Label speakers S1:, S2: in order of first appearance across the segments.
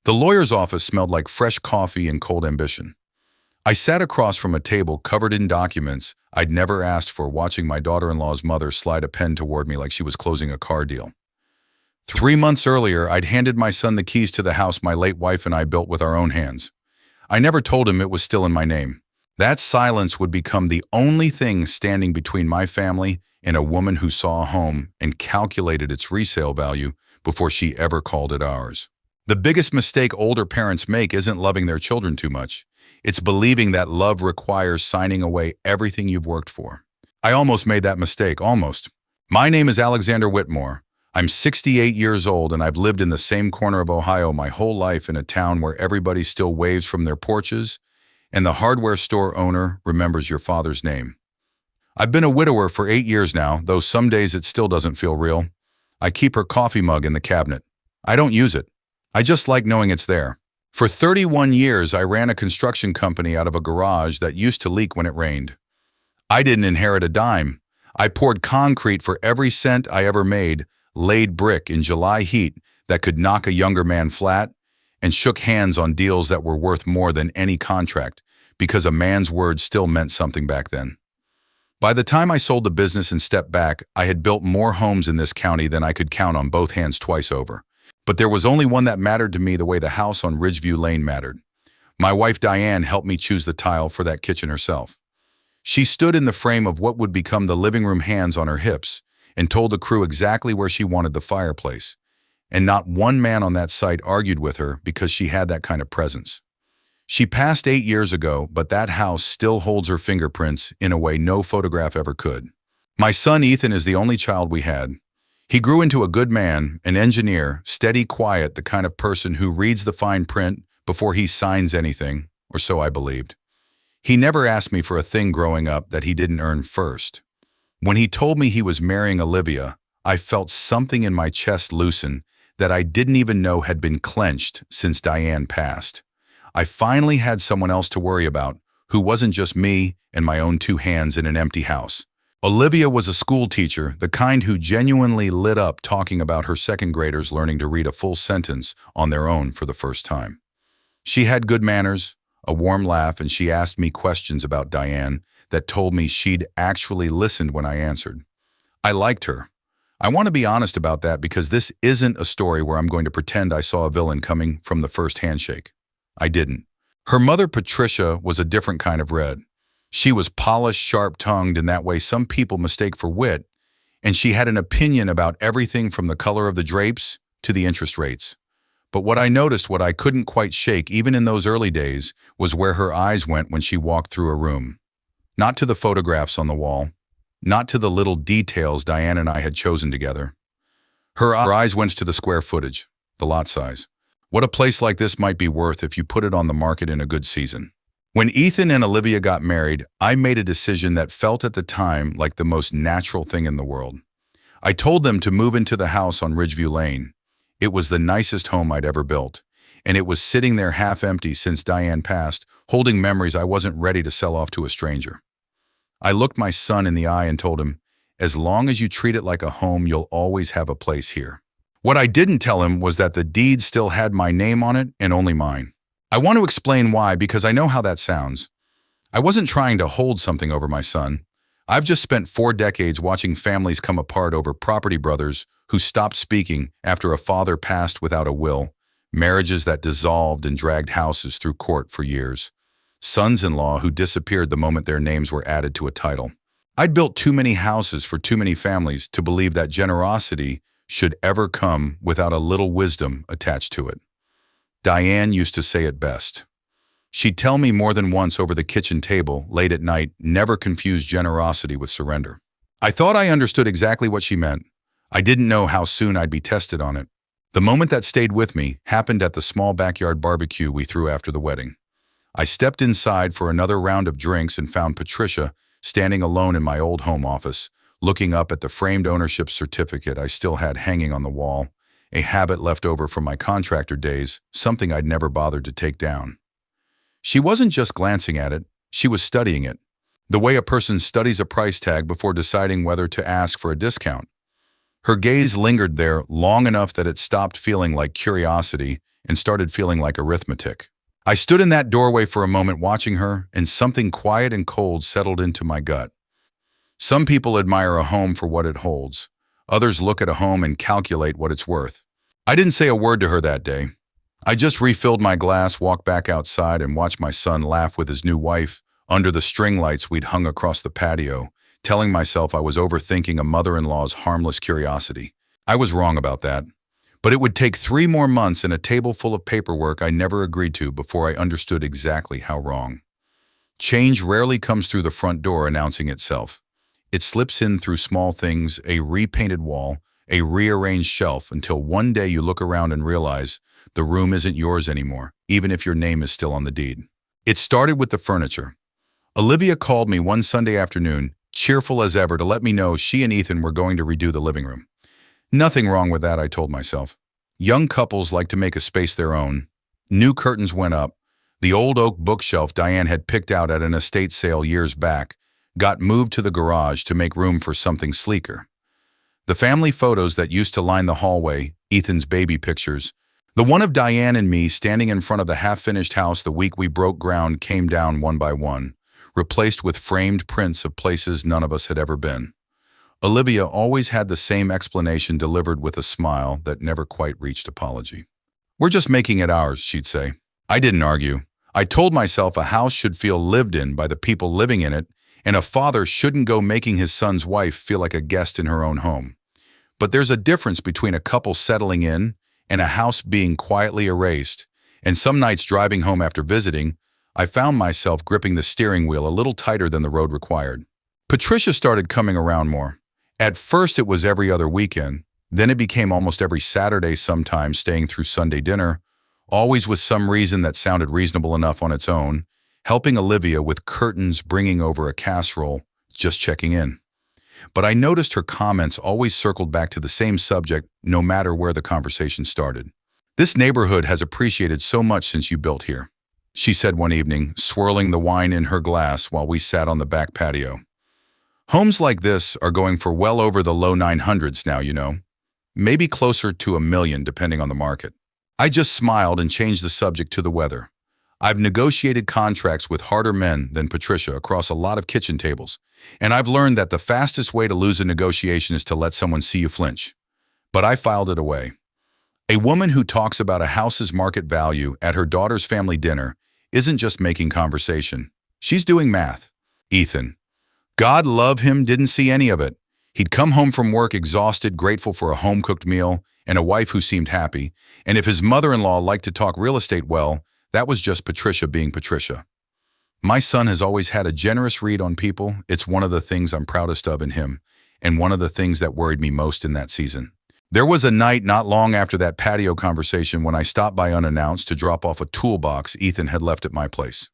S1: The lawyer's office smelled like fresh coffee and cold ambition. I sat across from a table covered in documents I'd never asked for, watching my daughter-in-law's mother slide a pen toward me like she was closing a car deal. 3 months earlier, I'd handed my son the keys to the house my late wife and I built with our own hands. I never told him it was still in my name. That silence would become the only thing standing between my family and a woman who saw a home and calculated its resale value before she ever called it ours. The biggest mistake older parents make isn't loving their children too much. It's believing that love requires signing away everything you've worked for. I almost made that mistake, almost. My name is Alexander Whitmore. I'm 68 years old and I've lived in the same corner of Ohio my whole life, in a town where everybody still waves from their porches and the hardware store owner remembers your father's name. I've been a widower for 8 years now, though some days it still doesn't feel real. I keep her coffee mug in the cabinet. I don't use it. I just like knowing it's there. For 31 years, I ran a construction company out of a garage that used to leak when it rained. I didn't inherit a dime. I poured concrete for every cent I ever made, laid brick in July heat that could knock a younger man flat, and shook hands on deals that were worth more than any contract, because a man's word still meant something back then. By the time I sold the business and stepped back, I had built more homes in this county than I could count on both hands twice over. But there was only one that mattered to me the way the house on Ridgeview Lane mattered. My wife Diane helped me choose the tile for that kitchen herself. She stood in the frame of what would become the living room, hands on her hips, and told the crew exactly where she wanted the fireplace. And not one man on that site argued with her, because she had that kind of presence. She passed 8 years ago, but that house still holds her fingerprints in a way no photograph ever could. My son Ethan is the only child we had. He grew into a good man, an engineer, steady, quiet, the kind of person who reads the fine print before he signs anything, or so I believed. He never asked me for a thing growing up that he didn't earn first. When he told me he was marrying Olivia, I felt something in my chest loosen that I didn't even know had been clenched since Diane passed. I finally had someone else to worry about, who wasn't just me and my own 2 hands in an empty house. Olivia was a school teacher, the kind who genuinely lit up talking about her second graders learning to read a full sentence on their own for the first time. She had good manners, a warm laugh, and she asked me questions about Diane that told me she'd actually listened when I answered. I liked her. I want to be honest about that, because this isn't a story where I'm going to pretend I saw a villain coming from the first handshake. I didn't. Her mother, Patricia, was a different kind of red. She was polished, sharp-tongued in that way some people mistake for wit, and she had an opinion about everything from the color of the drapes to the interest rates. But what I noticed, what I couldn't quite shake even in those early days, was where her eyes went when she walked through a room. Not to the photographs on the wall, not to the little details Diane and I had chosen together. Her eyes went to the square footage, the lot size. What a place like this might be worth if you put it on the market in a good season. When Ethan and Olivia got married, I made a decision that felt at the time like the most natural thing in the world. I told them to move into the house on Ridgeview Lane. It was the nicest home I'd ever built, and it was sitting there half empty since Diane passed, holding memories I wasn't ready to sell off to a stranger. I looked my son in the eye and told him, "As long as you treat it like a home, you'll always have a place here." What I didn't tell him was that the deed still had my name on it, and only mine. I want to explain why, because I know how that sounds. I wasn't trying to hold something over my son. I've just spent 4 decades watching families come apart over property brothers who stopped speaking after a father passed without a will, marriages that dissolved and dragged houses through court for years, sons-in-law who disappeared the moment their names were added to a title. I'd built too many houses for too many families to believe that generosity should ever come without a little wisdom attached to it. Diane used to say it best. She'd tell me more than once over the kitchen table, late at night, never confuse generosity with surrender. I thought I understood exactly what she meant. I didn't know how soon I'd be tested on it. The moment that stayed with me happened at the small backyard barbecue we threw after the wedding. I stepped inside for another round of drinks and found Patricia standing alone in my old home office, looking up at the framed ownership certificate I still had hanging on the wall, a habit left over from my contractor days, something I'd never bothered to take down. She wasn't just glancing at it, she was studying it, the way a person studies a price tag before deciding whether to ask for a discount. Her gaze lingered there long enough that it stopped feeling like curiosity and started feeling like arithmetic. I stood in that doorway for a moment watching her, and something quiet and cold settled into my gut. Some people admire a home for what it holds. Others look at a home and calculate what it's worth. I didn't say a word to her that day. I just refilled my glass, walked back outside, and watched my son laugh with his new wife under the string lights we'd hung across the patio, telling myself I was overthinking a mother-in-law's harmless curiosity. I was wrong about that. But it would take 3 more months and a table full of paperwork I never agreed to before I understood exactly how wrong. Change rarely comes through the front door announcing itself. It slips in through small things, a repainted wall, a rearranged shelf, until one day you look around and realize the room isn't yours anymore, even if your name is still on the deed. It started with the furniture. Olivia called me one Sunday afternoon, cheerful as ever, to let me know she and Ethan were going to redo the living room. Nothing wrong with that, I told myself. Young couples like to make a space their own. New curtains went up. The old oak bookshelf Diane had picked out at an estate sale years back got moved to the garage to make room for something sleeker. The family photos that used to line the hallway, Ethan's baby pictures, the one of Diane and me standing in front of the half-finished house the week we broke ground, came down one by one, replaced with framed prints of places none of us had ever been. Olivia always had the same explanation delivered with a smile that never quite reached apology. "We're just making it ours," she'd say. I didn't argue. I told myself a house should feel lived in by the people living in it, and a father shouldn't go making his son's wife feel like a guest in her own home. But there's a difference between a couple settling in and a house being quietly erased, and some nights driving home after visiting, I found myself gripping the steering wheel a little tighter than the road required. Patricia started coming around more. At first it was every other weekend, then it became almost every Saturday, sometimes staying through Sunday dinner, always with some reason that sounded reasonable enough on its own, helping Olivia with curtains, bringing over a casserole, just checking in. But I noticed her comments always circled back to the same subject, no matter where the conversation started. "This neighborhood has appreciated so much since you built here," she said one evening, swirling the wine in her glass while we sat on the back patio. "Homes like this are going for well over the low 900s now, you know. Maybe closer to $1 million, depending on the market." I just smiled and changed the subject to the weather. I've negotiated contracts with harder men than Patricia across a lot of kitchen tables, and I've learned that the fastest way to lose a negotiation is to let someone see you flinch. But I filed it away. A woman who talks about a house's market value at her daughter's family dinner isn't just making conversation. She's doing math. Ethan, God love him, didn't see any of it. He'd come home from work exhausted, grateful for a home-cooked meal and a wife who seemed happy, and if his mother-in-law liked to talk real estate, well, that was just Patricia being Patricia. My son has always had a generous read on people. It's one of the things I'm proudest of in him, and one of the things that worried me most in that season. There was a night not long after that patio conversation when I stopped by unannounced to drop off a toolbox Ethan had left at my place.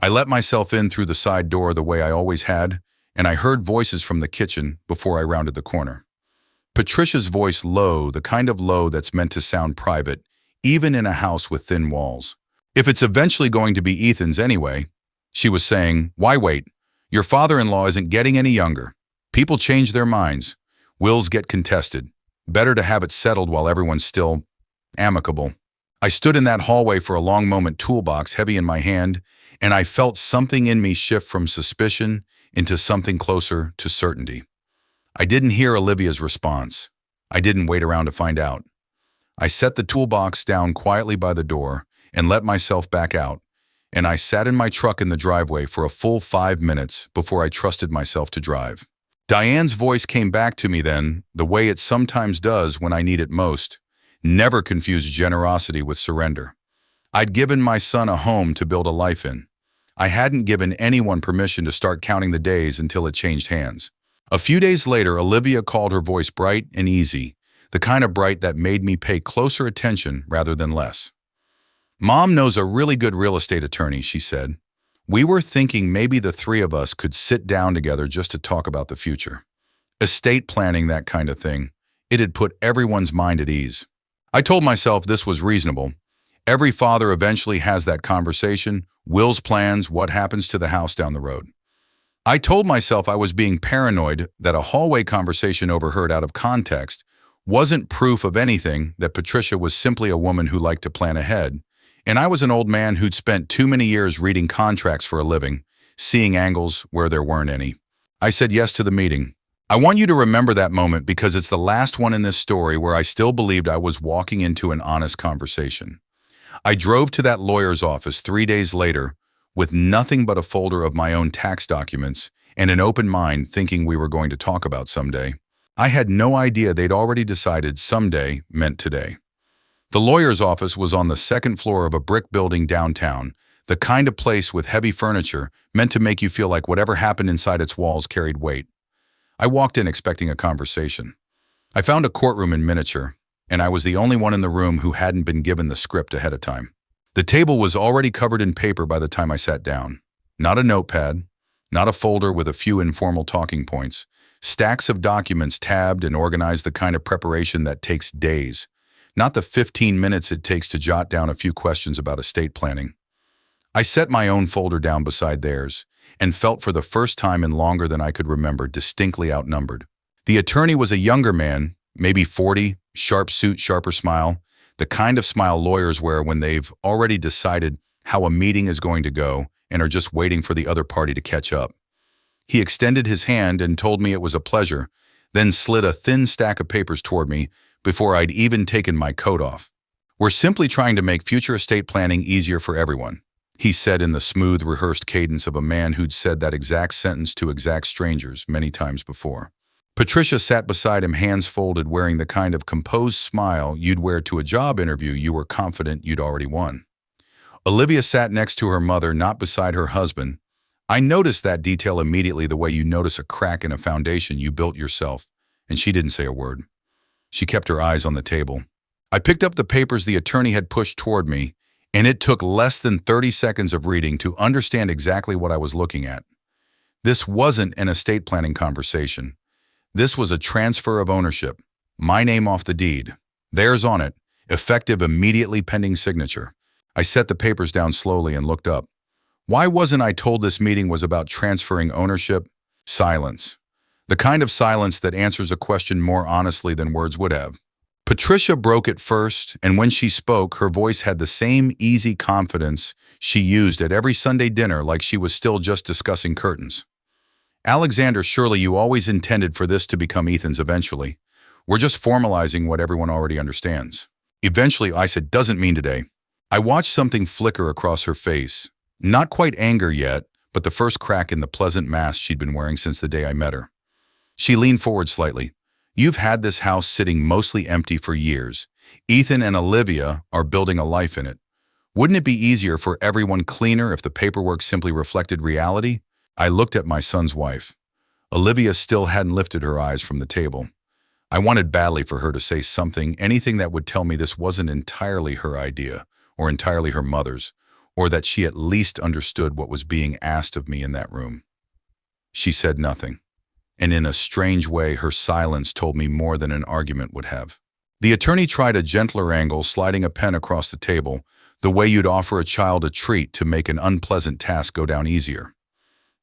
S1: I let myself in through the side door the way I always had, and I heard voices from the kitchen before I rounded the corner. Patricia's voice, low, the kind of low that's meant to sound private, even in a house with thin walls. "If it's eventually going to be Ethan's anyway," she was saying, "why wait? Your father-in-law isn't getting any younger. People change their minds. Wills get contested. Better to have it settled while everyone's still amicable." I stood in that hallway for a long moment, toolbox heavy in my hand, and I felt something in me shift from suspicion into something closer to certainty. I didn't hear Olivia's response. I didn't wait around to find out. I set the toolbox down quietly by the door and let myself back out, and I sat in my truck in the driveway for a full 5 minutes before I trusted myself to drive. Diane's voice came back to me then, the way it sometimes does when I need it most. Never confuse generosity with surrender. I'd given my son a home to build a life in. I hadn't given anyone permission to start counting the days until it changed hands. A few days later, Olivia called, her voice bright and easy, the kind of bright that made me pay closer attention rather than less. "Mom knows a really good real estate attorney," she said. "We were thinking maybe the 3 of us could sit down together just to talk about the future. Estate planning, that kind of thing. It'd put everyone's mind at ease." I told myself this was reasonable. Every father eventually has that conversation, wills, plans, what happens to the house down the road. I told myself I was being paranoid that a hallway conversation overheard out of context wasn't proof of anything, that Patricia was simply a woman who liked to plan ahead, and I was an old man who'd spent too many years reading contracts for a living, seeing angles where there weren't any. I said yes to the meeting. I want you to remember that moment because it's the last one in this story where I still believed I was walking into an honest conversation. I drove to that lawyer's office 3 days later with nothing but a folder of my own tax documents and an open mind, thinking we were going to talk about someday. I had no idea they'd already decided someday meant today. The lawyer's office was on the second floor of a brick building downtown, the kind of place with heavy furniture meant to make you feel like whatever happened inside its walls carried weight. I walked in expecting a conversation. I found a courtroom in miniature, and I was the only one in the room who hadn't been given the script ahead of time. The table was already covered in paper by the time I sat down. Not a notepad, not a folder with a few informal talking points. Stacks of documents tabbed and organized, the kind of preparation that takes days. Not the 15 minutes it takes to jot down a few questions about estate planning. I set my own folder down beside theirs and felt for the first time in longer than I could remember distinctly outnumbered. The attorney was a younger man, maybe 40, sharp suit, sharper smile, the kind of smile lawyers wear when they've already decided how a meeting is going to go and are just waiting for the other party to catch up. He extended his hand and told me it was a pleasure, then slid a thin stack of papers toward me before I'd even taken my coat off. "We're simply trying to make future estate planning easier for everyone," he said in the smooth, rehearsed cadence of a man who'd said that exact sentence to exact strangers many times before. Patricia sat beside him, hands folded, wearing the kind of composed smile you'd wear to a job interview you were confident you'd already won. Olivia sat next to her mother, not beside her husband. I noticed that detail immediately, the way you notice a crack in a foundation you built yourself, and she didn't say a word. She kept her eyes on the table. I picked up the papers the attorney had pushed toward me, and it took less than 30 seconds of reading to understand exactly what I was looking at. This wasn't an estate planning conversation. This was a transfer of ownership. My name off the deed. Theirs on it, effective immediately pending signature. I set the papers down slowly and looked up. Why wasn't I told this meeting was about transferring ownership? Silence. The kind of silence that answers a question more honestly than words would have. Patricia broke it first, and when she spoke, her voice had the same easy confidence she used at every Sunday dinner, like she was still just discussing curtains. "Alexander, surely you always intended for this to become Ethan's eventually. We're just formalizing what everyone already understands." "Eventually," I said, "doesn't mean today." I watched something flicker across her face. Not quite anger yet, but the first crack in the pleasant mask she'd been wearing since the day I met her. She leaned forward slightly. "You've had this house sitting mostly empty for years. Ethan and Olivia are building a life in it. Wouldn't it be easier for everyone, cleaner, if the paperwork simply reflected reality?" I looked at my son's wife. Olivia still hadn't lifted her eyes from the table. I wanted badly for her to say something, anything that would tell me this wasn't entirely her idea, or entirely her mother's, or that she at least understood what was being asked of me in that room. She said nothing, and in a strange way her silence told me more than an argument would have. The attorney tried a gentler angle, sliding a pen across the table, the way you'd offer a child a treat to make an unpleasant task go down easier.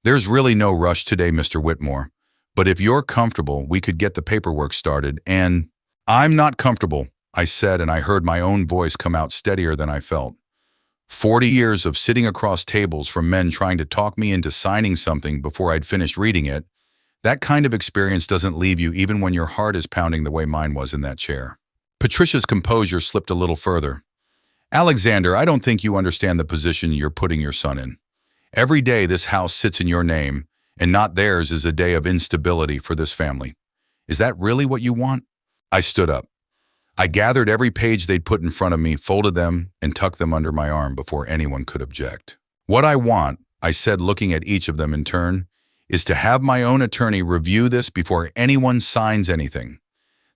S1: "There's really no rush today, Mr. Whitmore, but if you're comfortable, we could get the paperwork started and—" "I'm not comfortable," I said, and I heard my own voice come out steadier than I felt. 40 years of sitting across tables from men trying to talk me into signing something before I'd finished reading it, that kind of experience doesn't leave you even when your heart is pounding the way mine was in that chair. Patricia's composure slipped a little further. "Alexander, I don't think you understand the position you're putting your son in. Every day this house sits in your name, and not theirs, is a day of instability for this family. Is that really what you want?" I stood up. I gathered every page they'd put in front of me, folded them, and tucked them under my arm before anyone could object. "What I want," I said, looking at each of them in turn, "is to have my own attorney review this before anyone signs anything.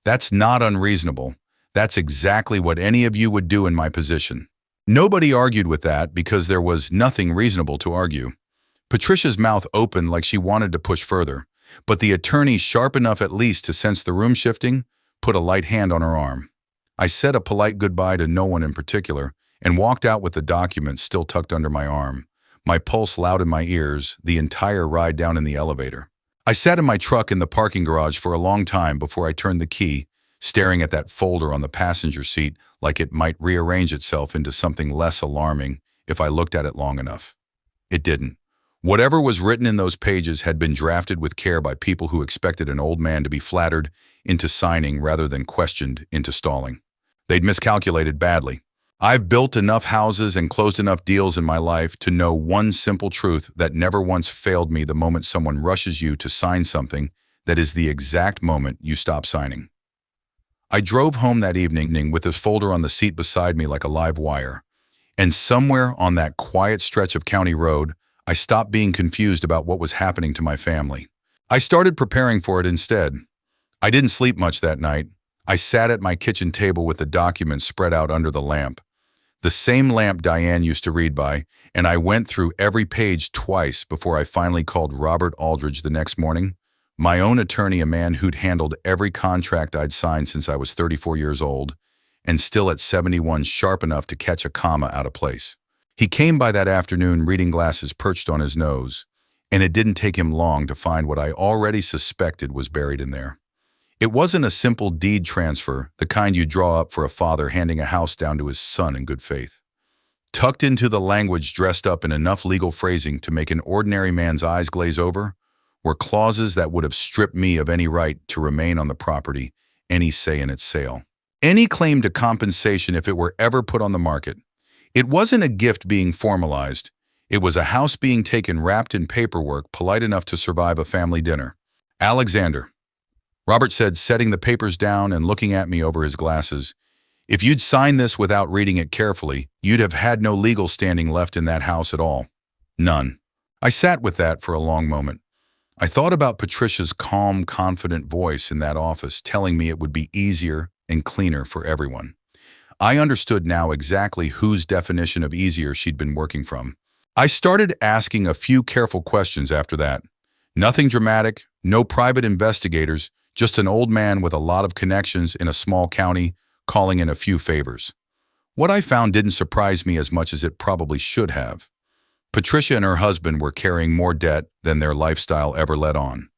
S1: That's not unreasonable. That's exactly what any of you would do in my position." Nobody argued with that because there was nothing reasonable to argue. Patricia's mouth opened like she wanted to push further, but the attorney, sharp enough at least to sense the room shifting, put a light hand on her arm. I said a polite goodbye to no one in particular and walked out with the documents still tucked under my arm, my pulse loud in my ears, the entire ride down in the elevator. I sat in my truck in the parking garage for a long time before I turned the key, staring at that folder on the passenger seat like it might rearrange itself into something less alarming if I looked at it long enough. It didn't. Whatever was written in those pages had been drafted with care by people who expected an old man to be flattered into signing rather than questioned into stalling. They'd miscalculated badly. I've built enough houses and closed enough deals in my life to know one simple truth that never once failed me: the moment someone rushes you to sign something, that is the exact moment you stop signing. I drove home that evening with this folder on the seat beside me like a live wire. And somewhere on that quiet stretch of county road, I stopped being confused about what was happening to my family. I started preparing for it instead. I didn't sleep much that night. I sat at my kitchen table with the documents spread out under the lamp. The same lamp Diane used to read by, and I went through every page twice before I finally called Robert Aldridge the next morning, my own attorney, a man who'd handled every contract I'd signed since I was 34 years old, and still at 71 sharp enough to catch a comma out of place. He came by that afternoon, reading glasses perched on his nose, and it didn't take him long to find what I already suspected was buried in there. It wasn't a simple deed transfer, the kind you draw up for a father handing a house down to his son in good faith. Tucked into the language, dressed up in enough legal phrasing to make an ordinary man's eyes glaze over, were clauses that would have stripped me of any right to remain on the property, any say in its sale, any claim to compensation if it were ever put on the market. It wasn't a gift being formalized. It was a house being taken wrapped in paperwork polite enough to survive a family dinner. Alexander, Robert said, setting the papers down and looking at me over his glasses, if you'd signed this without reading it carefully, you'd have had no legal standing left in that house at all. None. I sat with that for a long moment. I thought about Patricia's calm, confident voice in that office telling me it would be easier and cleaner for everyone. I understood now exactly whose definition of easier she'd been working from. I started asking a few careful questions after that. Nothing dramatic, no private investigators, just an old man with a lot of connections in a small county calling in a few favors. What I found didn't surprise me as much as it probably should have. Patricia and her husband were carrying more debt than their lifestyle ever let on.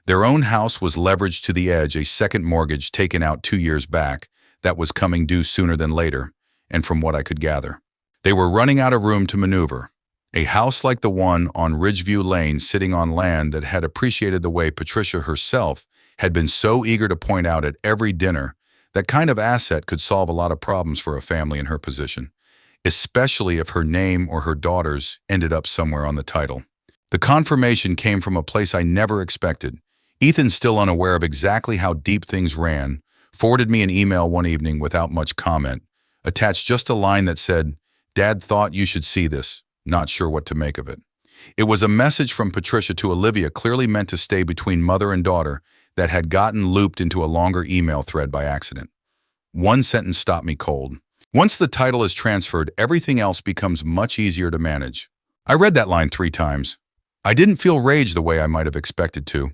S1: Their own house was leveraged to the edge, a second mortgage taken out 2 years back that was coming due sooner than later, and from what I could gather, they were running out of room to maneuver. A house like the one on Ridgeview Lane, sitting on land that had appreciated the way Patricia herself had been so eager to point out at every dinner, that kind of asset could solve a lot of problems for a family in her position, especially if her name or her daughter's ended up somewhere on the title. The confirmation came from a place I never expected. Ethan, still unaware of exactly how deep things ran, forwarded me an email one evening without much comment, attached just a line that said, "Dad thought you should see this, not sure what to make of it." It was a message from Patricia to Olivia, clearly meant to stay between mother and daughter, that had gotten looped into a longer email thread by accident. One sentence stopped me cold. Once the title is transferred, everything else becomes much easier to manage. I read that line 3 times. I didn't feel rage the way I might have expected to.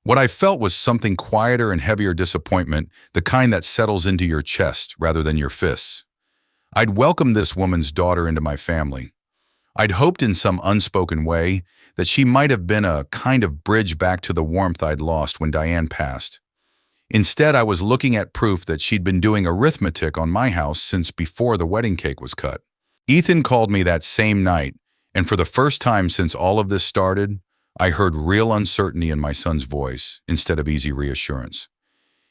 S1: What I felt was something quieter and heavier: disappointment, the kind that settles into your chest rather than your fists. I'd welcomed this woman's daughter into my family. I'd hoped in some unspoken way that she might have been a kind of bridge back to the warmth I'd lost when Diane passed. Instead, I was looking at proof that she'd been doing arithmetic on my house since before the wedding cake was cut. Ethan called me that same night, and for the first time since all of this started, I heard real uncertainty in my son's voice instead of easy reassurance.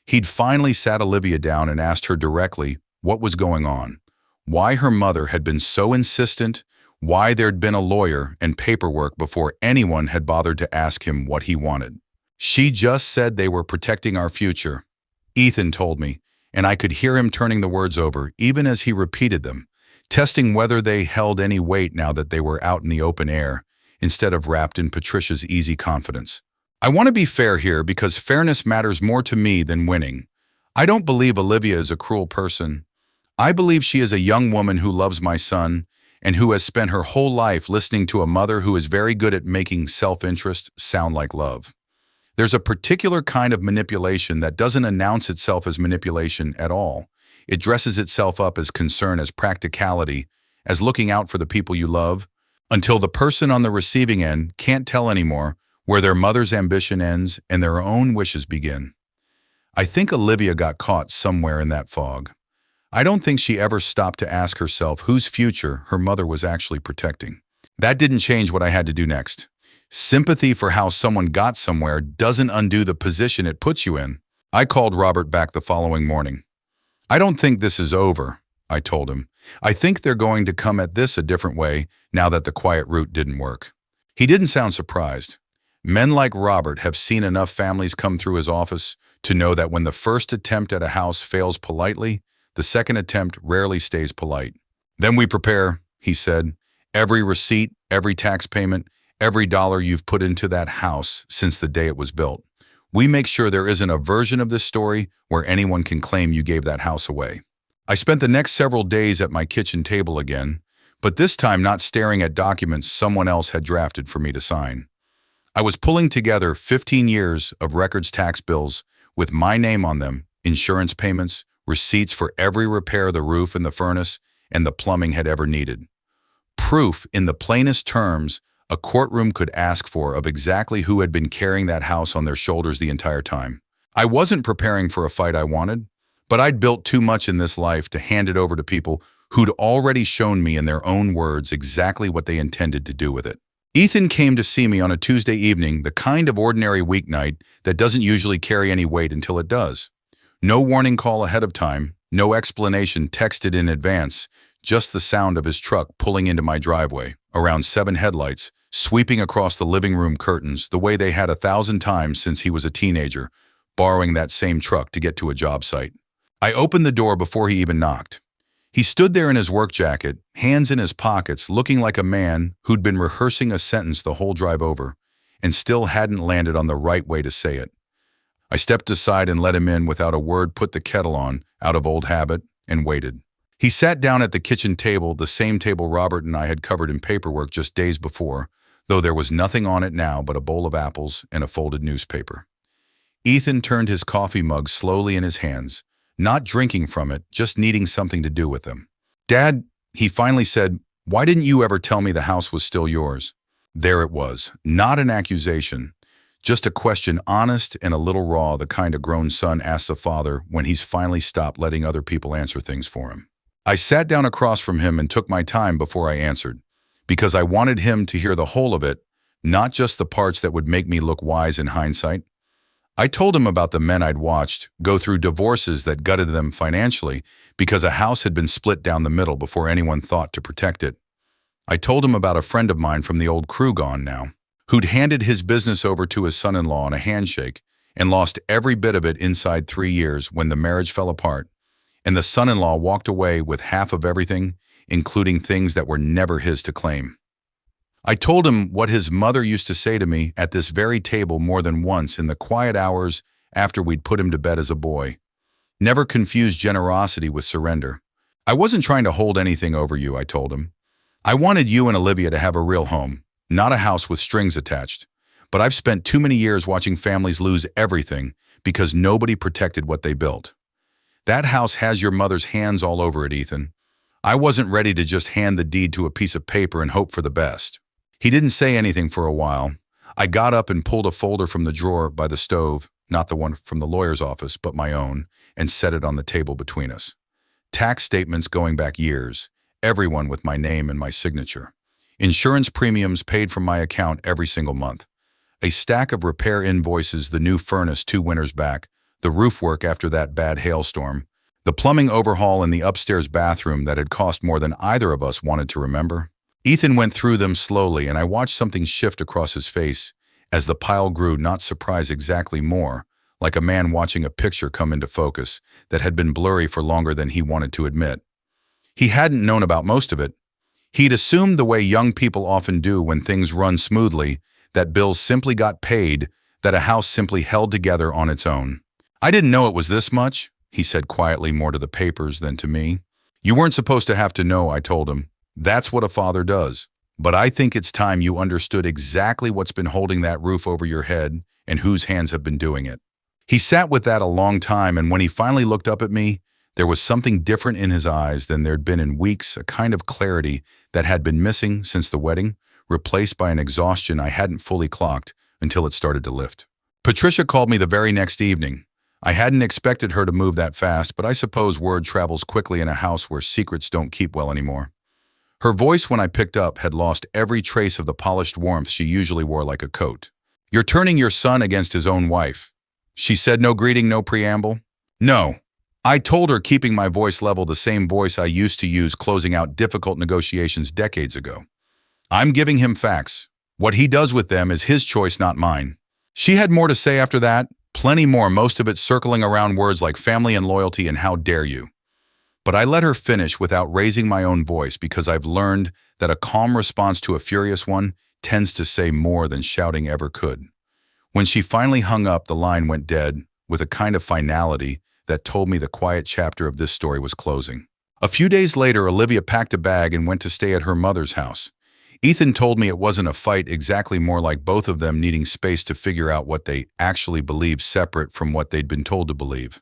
S1: He'd finally sat Olivia down and asked her directly what was going on, why her mother had been so insistent, why there'd been a lawyer and paperwork before anyone had bothered to ask him what he wanted. She just said they were protecting our future, Ethan told me, and I could hear him turning the words over even as he repeated them, testing whether they held any weight now that they were out in the open air instead of wrapped in Patricia's easy confidence. I want to be fair here because fairness matters more to me than winning. I don't believe Olivia is a cruel person. I believe she is a young woman who loves my son and who has spent her whole life listening to a mother who is very good at making self-interest sound like love. There's a particular kind of manipulation that doesn't announce itself as manipulation at all. It dresses itself up as concern, as practicality, as looking out for the people you love, until the person on the receiving end can't tell anymore where their mother's ambition ends and their own wishes begin. I think Olivia got caught somewhere in that fog. I don't think she ever stopped to ask herself whose future her mother was actually protecting. That didn't change what I had to do next. Sympathy for how someone got somewhere doesn't undo the position it puts you in. I called Robert back the following morning. I don't think this is over, I told him. I think they're going to come at this a different way now that the quiet route didn't work. He didn't sound surprised. Men like Robert have seen enough families come through his office to know that when the first attempt at a house fails politely, the second attempt rarely stays polite. Then we prepare, he said. Every receipt, every tax payment, every dollar you've put into that house since the day it was built. We make sure there isn't a version of this story where anyone can claim you gave that house away. I spent the next several days at my kitchen table again, but this time not staring at documents someone else had drafted for me to sign. I was pulling together 15 years of records tax bills with my name on them, insurance payments, receipts for every repair the roof and the furnace and the plumbing had ever needed. Proof, in the plainest terms, a courtroom could ask for of exactly who had been carrying that house on their shoulders the entire time. I wasn't preparing for a fight I wanted, but I'd built too much in this life to hand it over to people who'd already shown me in their own words exactly what they intended to do with it. Ethan came to see me on a Tuesday evening, the kind of ordinary weeknight that doesn't usually carry any weight until it does. No warning call ahead of time, no explanation texted in advance, just the sound of his truck pulling into my driveway, around 7 headlights, sweeping across the living room curtains the way they had 1,000 times since he was a teenager, borrowing that same truck to get to a job site. I opened the door before he even knocked. He stood there in his work jacket, hands in his pockets, looking like a man who'd been rehearsing a sentence the whole drive over, and still hadn't landed on the right way to say it. I stepped aside and let him in without a word, put the kettle on, out of old habit, and waited. He sat down at the kitchen table, the same table Robert and I had covered in paperwork just days before, though there was nothing on it now but a bowl of apples and a folded newspaper. Ethan turned his coffee mug slowly in his hands, not drinking from it, just needing something to do with them. "Dad," he finally said, "why didn't you ever tell me the house was still yours?" There it was, not an accusation, just a question, honest and a little raw, the kind a grown son asks a father when he's finally stopped letting other people answer things for him. I sat down across from him and took my time before I answered, because I wanted him to hear the whole of it, not just the parts that would make me look wise in hindsight. I told him about the men I'd watched go through divorces that gutted them financially because a house had been split down the middle before anyone thought to protect it. I told him about a friend of mine from the old crew, gone now, who'd handed his business over to his son-in-law on a handshake and lost every bit of it inside 3 years when the marriage fell apart, and the son-in-law walked away with half of everything, including things that were never his to claim. I told him what his mother used to say to me at this very table more than once in the quiet hours after we'd put him to bed as a boy. Never confuse generosity with surrender. I wasn't trying to hold anything over you, I told him. I wanted you and Olivia to have a real home, not a house with strings attached. But I've spent too many years watching families lose everything because nobody protected what they built. That house has your mother's hands all over it, Ethan. I wasn't ready to just hand the deed to a piece of paper and hope for the best. He didn't say anything for a while. I got up and pulled a folder from the drawer by the stove, not the one from the lawyer's office, but my own, and set it on the table between us. Tax statements going back years, everyone with my name and my signature. Insurance premiums paid from my account every single month. A stack of repair invoices, the new furnace 2 winters back, the roof work after that bad hailstorm, the plumbing overhaul in the upstairs bathroom that had cost more than either of us wanted to remember. Ethan went through them slowly, and I watched something shift across his face as the pile grew, not surprise, exactly more, like a man watching a picture come into focus that had been blurry for longer than he wanted to admit. He hadn't known about most of it. He'd assumed, the way young people often do when things run smoothly, that bills simply got paid, that a house simply held together on its own. "I didn't know it was this much," he said quietly, more to the papers than to me. "You weren't supposed to have to know," I told him. "That's what a father does. But I think it's time you understood exactly what's been holding that roof over your head and whose hands have been doing it." He sat with that a long time, and when he finally looked up at me, there was something different in his eyes than there'd been in weeks, a kind of clarity that had been missing since the wedding, replaced by an exhaustion I hadn't fully clocked until it started to lift. "Patricia called me the very next evening. I hadn't expected her to move that fast, but I suppose word travels quickly in a house where secrets don't keep well anymore. Her voice when I picked up had lost every trace of the polished warmth she usually wore like a coat. "You're turning your son against his own wife." She said, no greeting, no preamble. "No." I told her, keeping my voice level, the same voice I used to use closing out difficult negotiations decades ago. "I'm giving him facts. What he does with them is his choice, not mine." She had more to say after that, plenty more, most of it circling around words like family and loyalty and how dare you. But I let her finish without raising my own voice because I've learned that a calm response to a furious one tends to say more than shouting ever could. When she finally hung up, the line went dead, with a kind of finality that told me the quiet chapter of this story was closing. A few days later, Olivia packed a bag and went to stay at her mother's house. Ethan told me it wasn't a fight exactly, more like both of them needing space to figure out what they actually believed separate from what they'd been told to believe.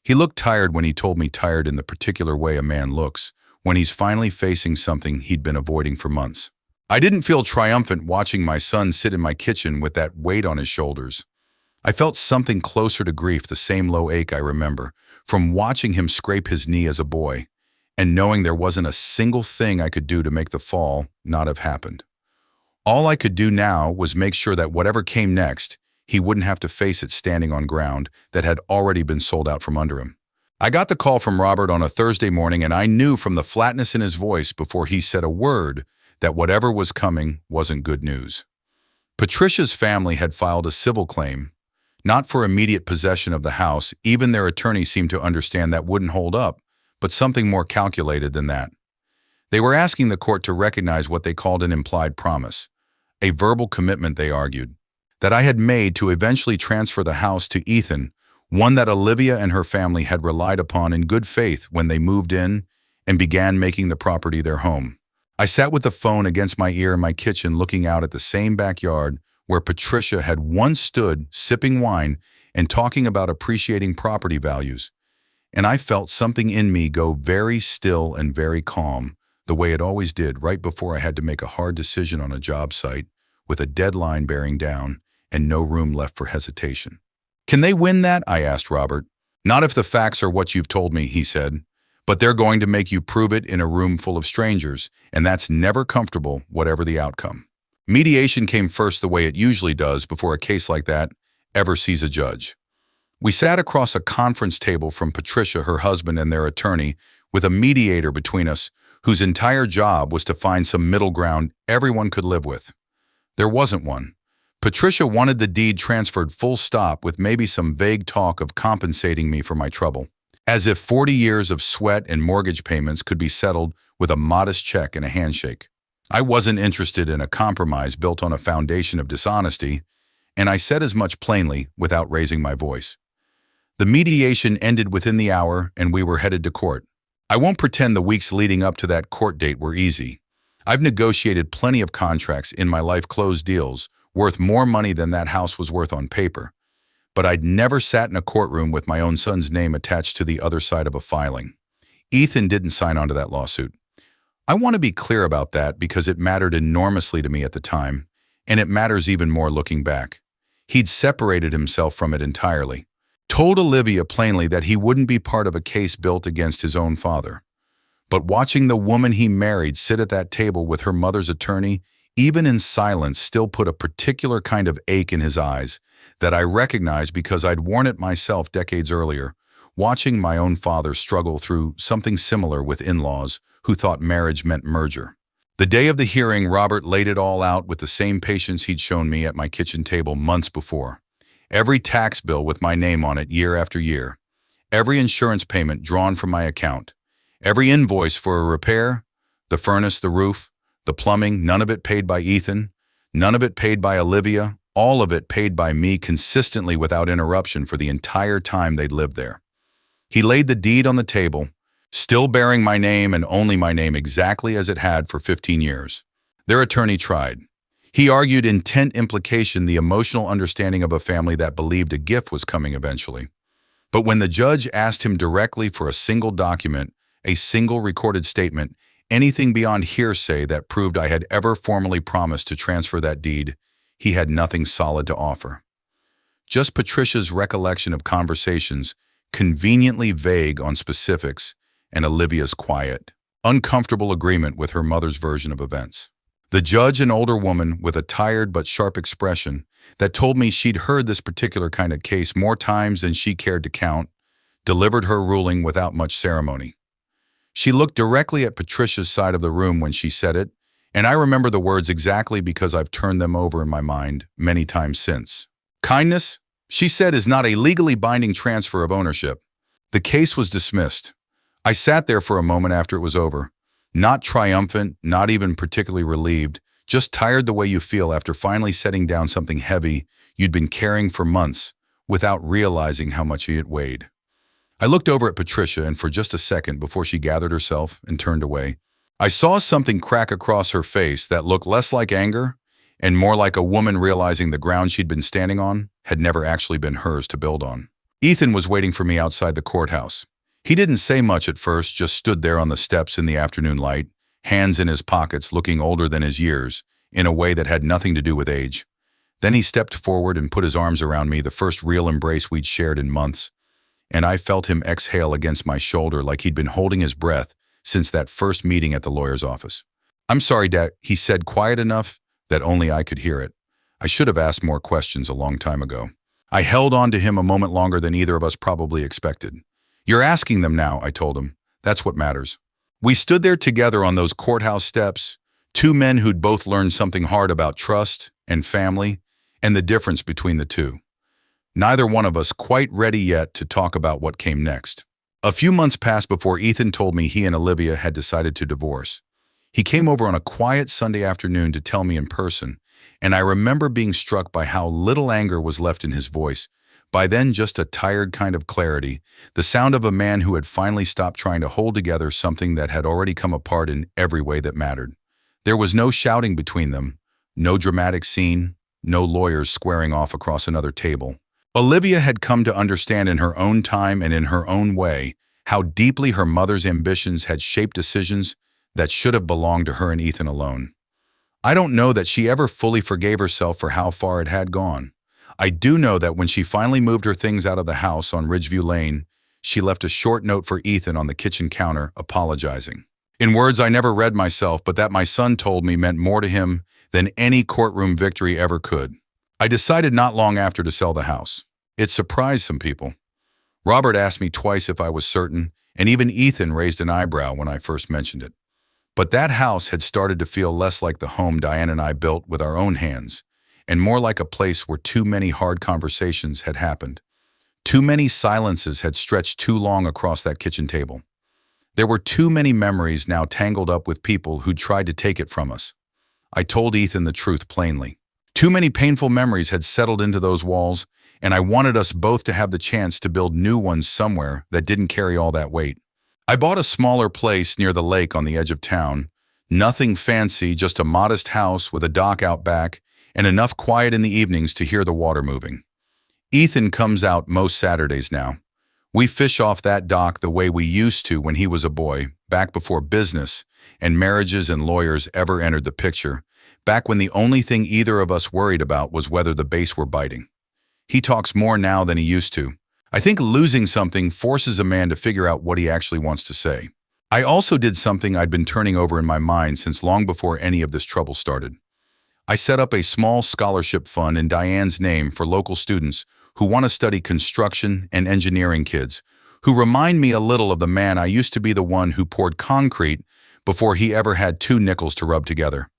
S1: He looked tired when he told me, tired in the particular way a man looks when he's finally facing something he'd been avoiding for months. I didn't feel triumphant watching my son sit in my kitchen with that weight on his shoulders. I felt something closer to grief, the same low ache I remember from watching him scrape his knee as a boy, and knowing there wasn't a single thing I could do to make the fall not have happened. All I could do now was make sure that whatever came next, he wouldn't have to face it standing on ground that had already been sold out from under him. I got the call from Robert on a Thursday morning, and I knew from the flatness in his voice before he said a word that whatever was coming wasn't good news. Patricia's family had filed a civil claim, not for immediate possession of the house. Even their attorney seemed to understand that wouldn't hold up, but something more calculated than that. They were asking the court to recognize what they called an implied promise, a verbal commitment, they argued, that I had made to eventually transfer the house to Ethan, one that Olivia and her family had relied upon in good faith when they moved in and began making the property their home. I sat with the phone against my ear in my kitchen, looking out at the same backyard where Patricia had once stood sipping wine and talking about appreciating property values. And I felt something in me go very still and very calm, the way it always did right before I had to make a hard decision on a job site with a deadline bearing down and no room left for hesitation. "Can they win that?" I asked Robert. "Not if the facts are what you've told me," he said. "But they're going to make you prove it in a room full of strangers, and that's never comfortable, whatever the outcome." Mediation came first, the way it usually does before a case like that ever sees a judge. We sat across a conference table from Patricia, her husband, and their attorney, with a mediator between us whose entire job was to find some middle ground everyone could live with. There wasn't one. Patricia wanted the deed transferred full stop, with maybe some vague talk of compensating me for my trouble, as if 40 years of sweat and mortgage payments could be settled with a modest check and a handshake. I wasn't interested in a compromise built on a foundation of dishonesty, and I said as much plainly without raising my voice. The mediation ended within the hour, and we were headed to court. I won't pretend the weeks leading up to that court date were easy. I've negotiated plenty of contracts in my life, closed deals worth more money than that house was worth on paper, but I'd never sat in a courtroom with my own son's name attached to the other side of a filing. Ethan didn't sign on to that lawsuit. I want to be clear about that because it mattered enormously to me at the time, and it matters even more looking back. He'd separated himself from it entirely. Told Olivia plainly that he wouldn't be part of a case built against his own father. But watching the woman he married sit at that table with her mother's attorney, even in silence, still put a particular kind of ache in his eyes that I recognized because I'd worn it myself decades earlier, watching my own father struggle through something similar with in-laws who thought marriage meant merger. The day of the hearing, Robert laid it all out with the same patience he'd shown me at my kitchen table months before. Every tax bill with my name on it year after year. Every insurance payment drawn from my account. Every invoice for a repair, the furnace, the roof, the plumbing, none of it paid by Ethan, none of it paid by Olivia, all of it paid by me consistently without interruption for the entire time they'd lived there. He laid the deed on the table, still bearing my name and only my name exactly as it had for 15 years. Their attorney tried. He argued intent implication, the emotional understanding of a family that believed a gift was coming eventually. But when the judge asked him directly for a single document, a single recorded statement, anything beyond hearsay that proved I had ever formally promised to transfer that deed, he had nothing solid to offer. just Patricia's recollection of conversations, conveniently vague on specifics, and Olivia's quiet, uncomfortable agreement with her mother's version of events. The judge, an older woman with a tired but sharp expression, that told me she'd heard this particular kind of case more times than she cared to count, delivered her ruling without much ceremony. She looked directly at Patricia's side of the room when she said it, and I remember the words exactly because I've turned them over in my mind many times since. Kindness, she said, is not a legally binding transfer of ownership. The case was dismissed. I sat there for a moment after it was over, not triumphant, not even particularly relieved, just tired the way you feel after finally setting down something heavy you'd been carrying for months without realizing how much it weighed. I looked over at Patricia, and for just a second before she gathered herself and turned away, I saw something crack across her face that looked less like anger and more like a woman realizing the ground she'd been standing on had never actually been hers to build on. Ethan was waiting for me outside the courthouse. He didn't say much at first, just stood there on the steps in the afternoon light, hands in his pockets, looking older than his years, in a way that had nothing to do with age. Then he stepped forward and put his arms around me, the first real embrace we'd shared in months, and I felt him exhale against my shoulder like he'd been holding his breath since that first meeting at the lawyer's office. "I'm sorry, Dad," he said, quiet enough that only I could hear it. I should have asked more questions a long time ago. I held on to him a moment longer than either of us probably expected. "You're asking them now," I told him. "That's what matters." We stood there together on those courthouse steps, two men who'd both learned something hard about trust and family and the difference between the two. Neither one of us quite ready yet to talk about what came next. A few months passed before Ethan told me he and Olivia had decided to divorce. He came over on a quiet Sunday afternoon to tell me in person, and I remember being struck by how little anger was left in his voice. By then, just a tired kind of clarity, the sound of a man who had finally stopped trying to hold together something that had already come apart in every way that mattered. There was no shouting between them, no dramatic scene, no lawyers squaring off across another table. Olivia had come to understand in her own time and in her own way how deeply her mother's ambitions had shaped decisions that should have belonged to her and Ethan alone. I don't know that she ever fully forgave herself for how far it had gone. I do know that when she finally moved her things out of the house on Ridgeview Lane, she left a short note for Ethan on the kitchen counter, apologizing. In words I never read myself, but that my son told me meant more to him than any courtroom victory ever could. I decided not long after to sell the house. It surprised some people. Robert asked me twice if I was certain, and even Ethan raised an eyebrow when I first mentioned it. But that house had started to feel less like the home Diane and I built with our own hands, and more like a place where too many hard conversations had happened. Too many silences had stretched too long across that kitchen table. There were too many memories now tangled up with people who'd tried to take it from us. I told Ethan the truth plainly. Too many painful memories had settled into those walls, and I wanted us both to have the chance to build new ones somewhere that didn't carry all that weight. I bought a smaller place near the lake on the edge of town. Nothing fancy, just a modest house with a dock out back and enough quiet in the evenings to hear the water moving. Ethan comes out most Saturdays now. We fish off that dock the way we used to when he was a boy, back before business and marriages and lawyers ever entered the picture, back when the only thing either of us worried about was whether the bass were biting. He talks more now than he used to. I think losing something forces a man to figure out what he actually wants to say. I also did something I'd been turning over in my mind since long before any of this trouble started. I set up a small scholarship fund in Diane's name for local students who want to study construction and engineering kids, who remind me a little of the man I used to be, the one who poured concrete before he ever had two nickels to rub together.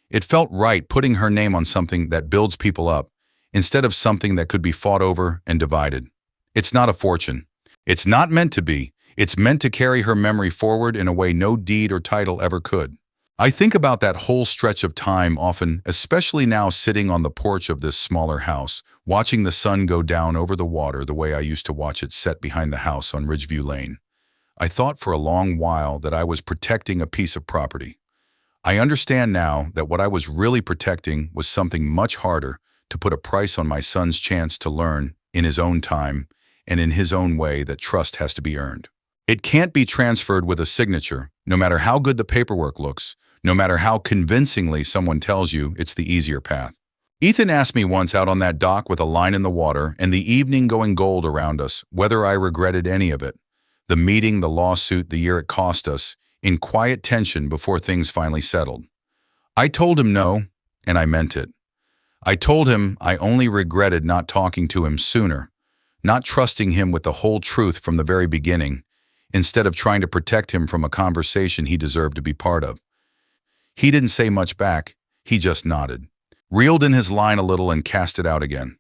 S1: It felt right putting her name on something that builds people up, instead of something that could be fought over and divided. It's not a fortune. It's not meant to be. It's meant to carry her memory forward in a way no deed or title ever could. I think about that whole stretch of time often, especially now sitting on the porch of this smaller house, watching the sun go down over the water the way I used to watch it set behind the house on Ridgeview Lane. I thought for a long while that I was protecting a piece of property. I understand now that what I was really protecting was something much harder, to put a price on my son's chance to learn in his own time and in his own way that trust has to be earned. It can't be transferred with a signature, no matter how good the paperwork looks, no matter how convincingly someone tells you it's the easier path. Ethan asked me once out on that dock with a line in the water and the evening going gold around us, whether I regretted any of it. The meeting, the lawsuit, the year it cost us, in quiet tension before things finally settled. I told him no, and I meant it. I told him I only regretted not talking to him sooner, not trusting him with the whole truth from the very beginning, instead of trying to protect him from a conversation he deserved to be part of. He didn't say much back, he just nodded, reeled in his line a little and cast it out again.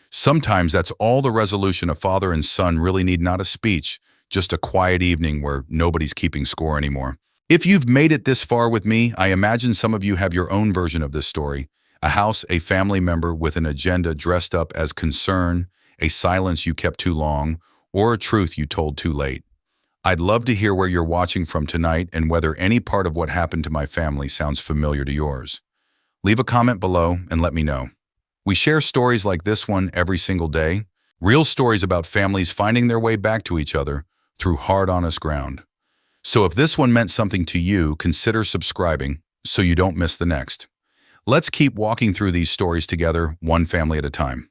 S1: Sometimes that's all the resolution a father and son really need, not a speech, just a quiet evening where nobody's keeping score anymore. If you've made it this far with me, I imagine some of you have your own version of this story. A house, a family member with an agenda dressed up as concern, a silence you kept too long, or a truth you told too late. I'd love to hear where you're watching from tonight and whether any part of what happened to my family sounds familiar to yours. Leave a comment below and let me know. We share stories like this one every single day, real stories about families finding their way back to each other through hard, honest ground. So if this one meant something to you, consider subscribing so you don't miss the next. Let's keep walking through these stories together, one family at a time.